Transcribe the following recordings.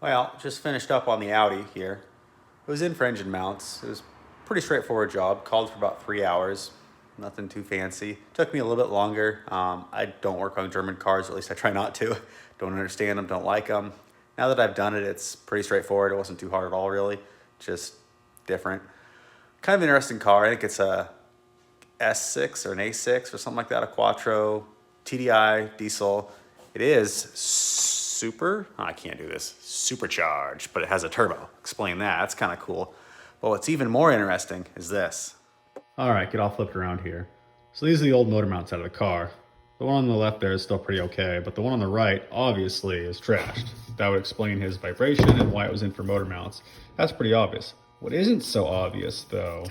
Well, just finished up on the Audi here. It was in for engine mounts. It was a pretty straightforward job. Called for about 3 hours. Nothing too fancy. Took me a little bit longer. I don't work on German cars, or at least I try not to. Don't understand them, don't like them. Now that I've done it, it's pretty straightforward. It wasn't too hard at all, really. Just different. Kind of interesting car. I think it's a S6 or an A6 or something like that, a Quattro TDI diesel. It is super, oh, I can't do this, supercharged, but it has a turbo. Explain that, that's kind of cool. But what's even more interesting is this. All right, get all flipped around here. So these are the old motor mounts out of the car. The one on the left there is still pretty okay, but the one on the right obviously is trashed. That would explain his vibration and why it was in for motor mounts. That's pretty obvious. What isn't so obvious though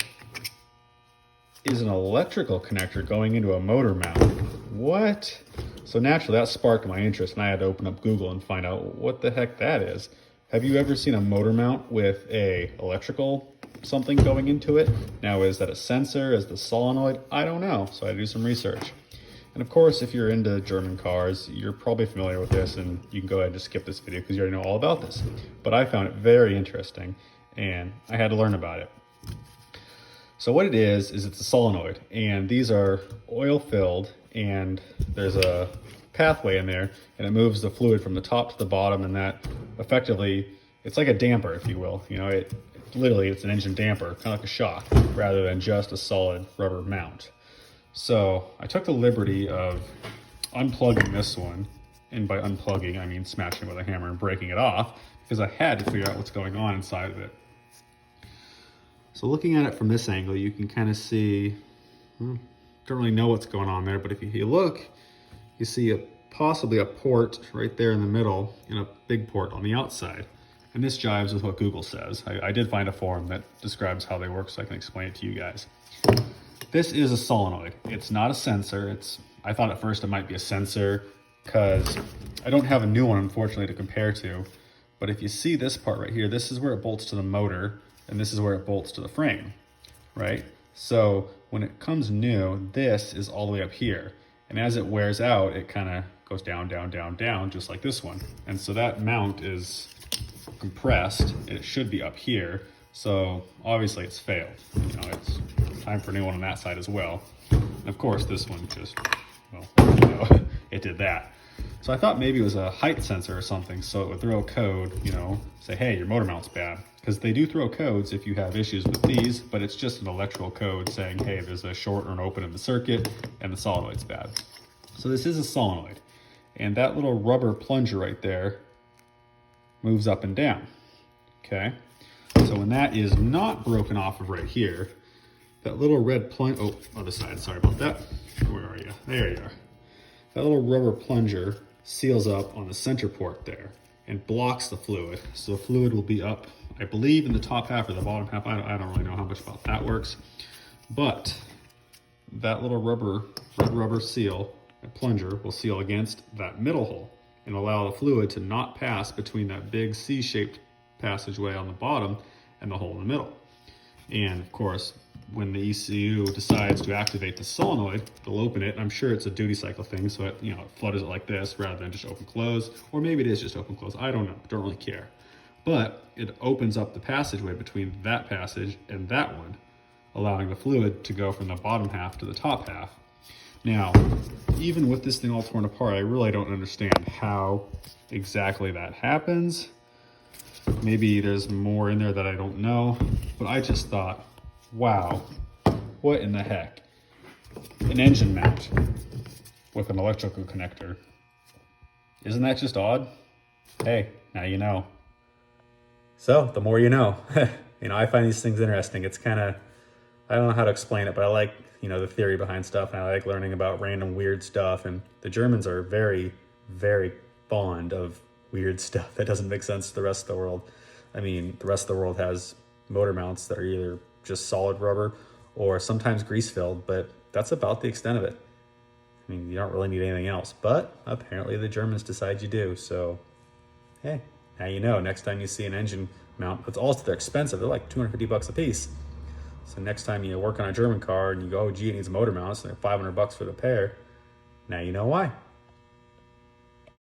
is an electrical connector going into a motor mount. What? So naturally that sparked my interest and I had to open up Google and find out what the heck that is. Have you ever seen a motor mount with a electrical something going into it? Now, is that a sensor? Is the solenoid? I don't know. So I had to do some research. And of course, if you're into German cars, you're probably familiar with this and you can go ahead and just skip this video because you already know all about this. But I found it very interesting and I had to learn about it. So what it is it's a solenoid, and these are oil filled, and there's a pathway in there, and it moves the fluid from the top to the bottom, and that effectively, it's like a damper, if you will. You know, literally it's an engine damper, kind of like a shock, rather than just a solid rubber mount. So I took the liberty of unplugging this one, and by unplugging, I mean smashing it with a hammer and breaking it off, because I had to figure out what's going on inside of it. So looking at it from this angle, you can kind of see, don't really know what's going on there, but if you look, you see possibly a port right there in the middle and a big port on the outside. And this jives with what Google says. I did find a forum that describes how they work, so I can explain it to you guys. This is a solenoid. It's not a sensor. I thought at first it might be a sensor because I don't have a new one, unfortunately, to compare to. But if you see this part right here, this is where it bolts to the motor, and this is where it bolts to the frame, right? So when it comes new, this is all the way up here. And as it wears out, it kind of goes down, down, down, down, just like this one. And so that mount is compressed. It should be up here. So obviously it's failed. You know, it's time for a new one on that side as well. And of course, this one just, well, you know, it did that. So I thought maybe it was a height sensor or something, so it would throw a code, you know, say, hey, your motor mount's bad. Because they do throw codes if you have issues with these, but it's just an electrical code saying, hey, there's a short or an open in the circuit and the solenoid's bad. So this is a solenoid. And that little rubber plunger right there moves up and down, okay? So when that is not broken off of right here, that little red plunge, oh, other side, sorry about that. Where are you? There you are. That little rubber plunger seals up on the center port there and blocks the fluid. So the fluid will be up, I believe, in the top half or the bottom half. I don't really know how much about that works. But that little rubber seal, that plunger, will seal against that middle hole and allow the fluid to not pass between that big C-shaped passageway on the bottom and the hole in the middle. And of course, when the ECU decides to activate the solenoid, they'll open it. I'm sure it's a duty cycle thing, so it, you know, it flutters it like this rather than just open close, or maybe it is just open close. I don't know, don't really care. But it opens up the passageway between that passage and that one, allowing the fluid to go from the bottom half to the top half. Now, even with this thing all torn apart, I really don't understand how exactly that happens. Maybe there's more in there that I don't know, but I just thought, wow, what in the heck? An engine mount with an electrical connector. Isn't that just odd? Hey, now you know. So, the more you know. You know, I find these things interesting. It's kind of, I don't know how to explain it, but I like, you know, the theory behind stuff, and I like learning about random weird stuff, and the Germans are very, very fond of weird stuff that doesn't make sense to the rest of the world. I mean, the rest of the world has motor mounts that are either just solid rubber or sometimes grease filled, but that's about the extent of it. I mean, you don't really need anything else, but apparently the Germans decide you do. So, hey, now you know. Next time you see an engine mount, it's also, they're expensive. They're like 250 bucks a piece. So next time you work on a German car and you go, oh, gee, it needs a motor mount, so they're 500 bucks for the pair. Now you know why.